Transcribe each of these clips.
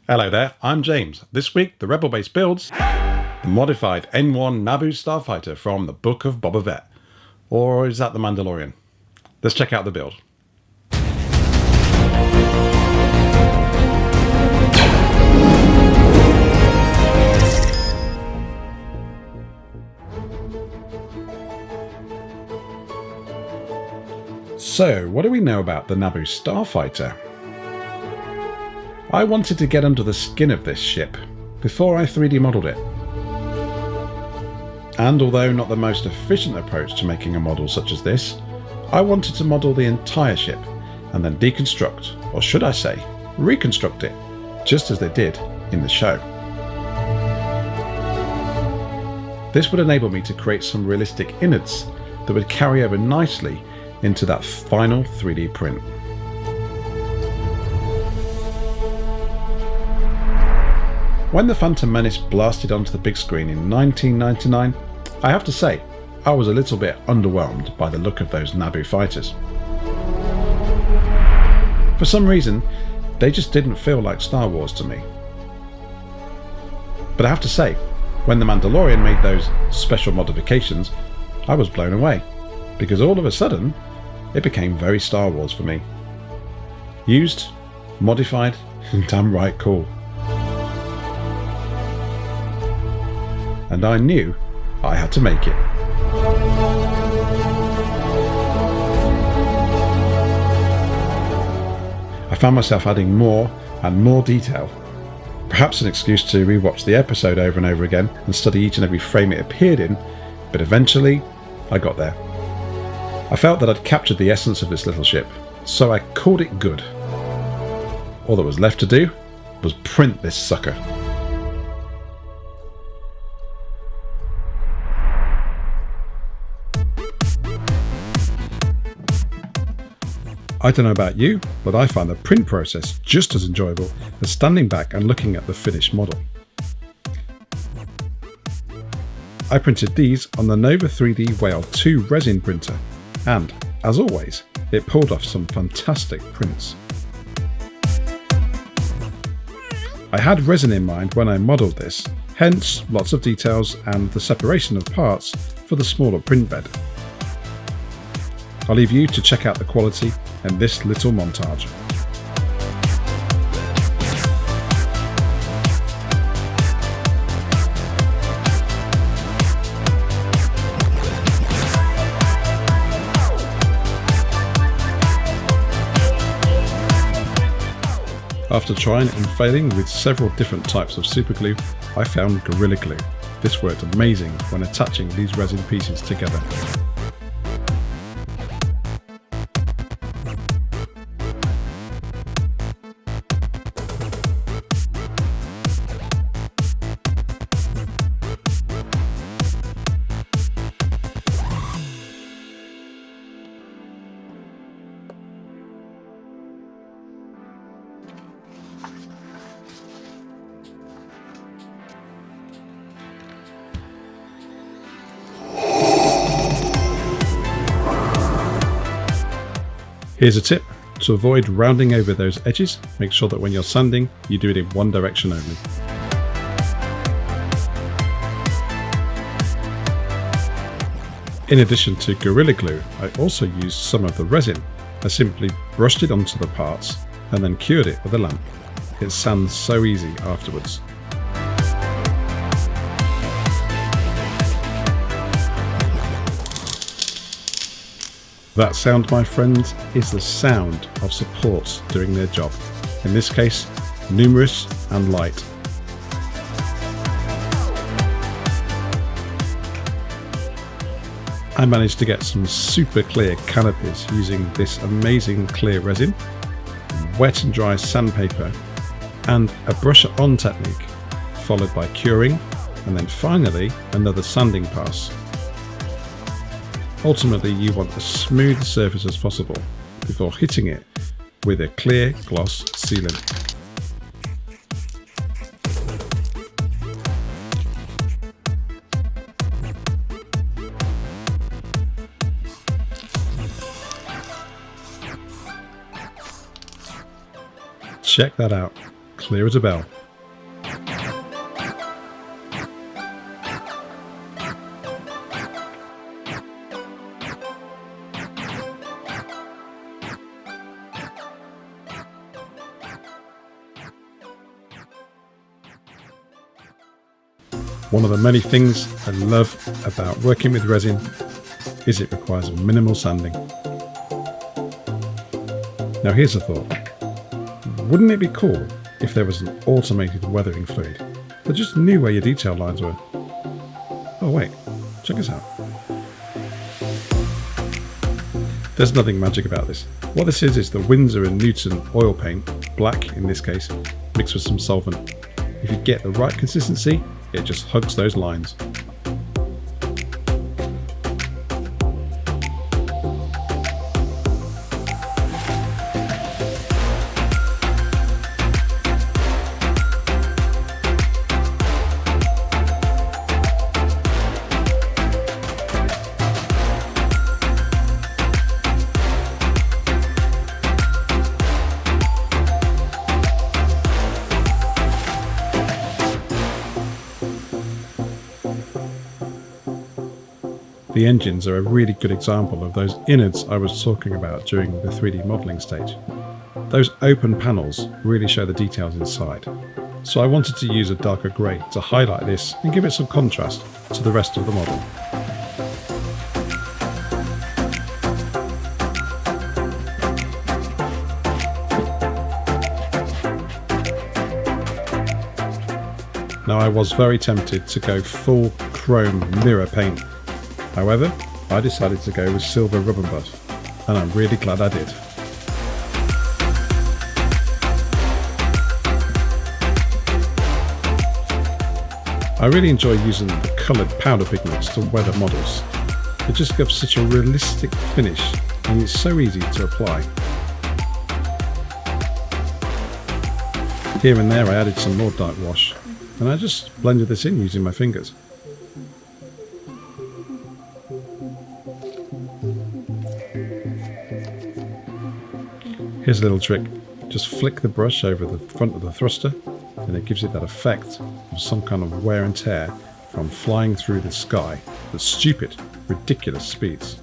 Hello there, I'm James. This week, the Rebel Base builds the modified N1 Naboo Starfighter from the Book of Boba Fett. Or is that the Mandalorian? Let's check out the build. So, what do we know about the Naboo Starfighter? I wanted to get under the skin of this ship before I 3D modelled it. And although not the most efficient approach to making a model such as this, I wanted to model the entire ship and then deconstruct, or should I say, reconstruct it, just as they did in the show. This would enable me to create some realistic innards that would carry over nicely into that final 3D print. When The Phantom Menace blasted onto the big screen in 1999, I have to say, I was a little bit underwhelmed by the look of those Naboo fighters. For some reason, they just didn't feel like Star Wars to me. But I have to say, when The Mandalorian made those special modifications, I was blown away, because all of a sudden, it became very Star Wars for me. Used, modified, and damn right cool. And I knew I had to make it. I found myself adding more and more detail, perhaps an excuse to rewatch the episode over and over again and study each and every frame it appeared in, but eventually I got there. I felt that I'd captured the essence of this little ship, so I called it good. All that was left to do was print this sucker. I don't know about you, but I find the print process just as enjoyable as standing back and looking at the finished model. I printed these on the Nova 3D Whale 2 resin printer, and, as always, it pulled off some fantastic prints. I had resin in mind when I modelled this, hence lots of details and the separation of parts for the smaller print bed. I'll leave you to check out the quality in this little montage. After trying and failing with several different types of superglue, I found Gorilla Glue. This worked amazing when attaching these resin pieces together. Here's a tip: to avoid rounding over those edges, make sure that when you're sanding, you do it in one direction only. In addition to Gorilla Glue, I also used some of the resin. I simply brushed it onto the parts and then cured it with a lamp. It sands so easy afterwards. That sound, my friends, is the sound of supports doing their job. In this case, numerous and light. I managed to get some super clear canopies using this amazing clear resin, wet and dry sandpaper, and a brush on technique, followed by curing, and then finally another sanding pass. Ultimately, you want as smooth a surface as possible before hitting it with a clear gloss sealant. Check that out. clear as a bell. One of the many things I love about working with resin is it requires minimal sanding. Now here's a thought. Wouldn't it be cool if there was an automated weathering fluid that just knew where your detail lines were? Oh wait, check this out. There's nothing magic about this. What this is the Winsor & Newton oil paint, black in this case, mixed with some solvent. If you get the right consistency, it just hugs those lines. The engines are a really good example of those innards I was talking about during the 3D modelling stage. Those open panels really show the details inside, so I wanted to use a darker grey to highlight this and give it some contrast to the rest of the model. Now I was very tempted to go full chrome mirror paint. However, I decided to go with silver rubber buff, and I'm really glad I did. I really enjoy using the coloured powder pigments to weather models. It just gives such a realistic finish, and it's so easy to apply. Here and there I added some more dark wash, and I just blended this in using my fingers. Here's a little trick. Just flick the brush over the front of the thruster and it gives it that effect of some kind of wear and tear from flying through the sky at stupid, ridiculous speeds.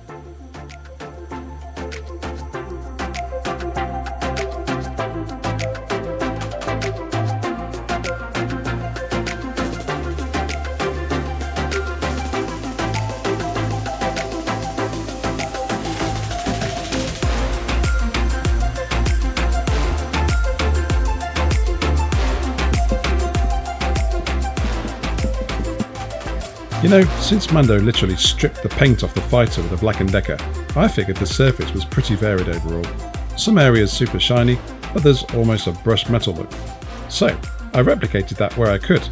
You know, since Mando literally stripped the paint off the fighter with a Black & Decker, I figured the surface was pretty varied overall. Some areas super shiny, others almost a brushed metal look. So, I replicated that where I could.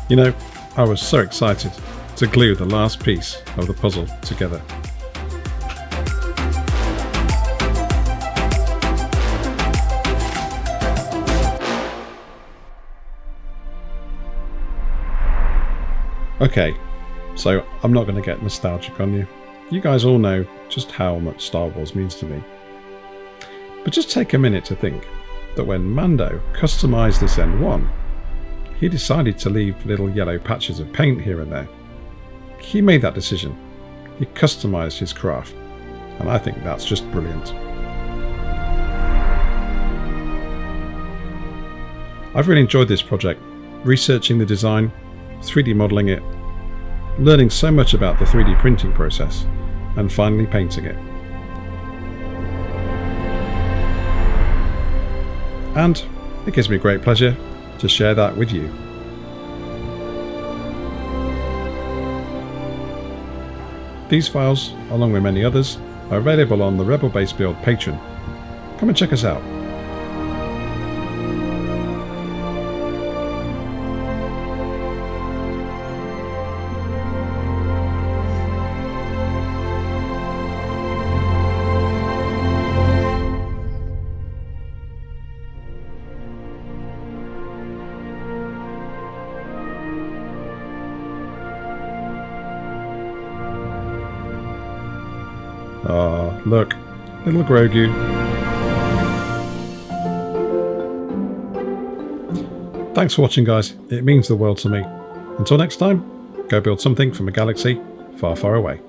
You know, I was so excited to glue the last piece of the puzzle together. Okay, so I'm not going to get nostalgic on you. You guys all know just how much Star Wars means to me. But just take a minute to think that when Mando customised this N1, he decided to leave little yellow patches of paint here and there. He made that decision. He customised his craft, and I think that's just brilliant. I've really enjoyed this project, researching the design, 3D modelling it, learning so much about the 3D printing process, and finally painting it. And it gives me great pleasure to share that with you. These files, along with many others, are available on the Rebel Base Build Patreon. Come and check us out. Look, Little Grogu. Thanks for watching, guys. It means the world to me. Until next time, go build something from a galaxy far, far away.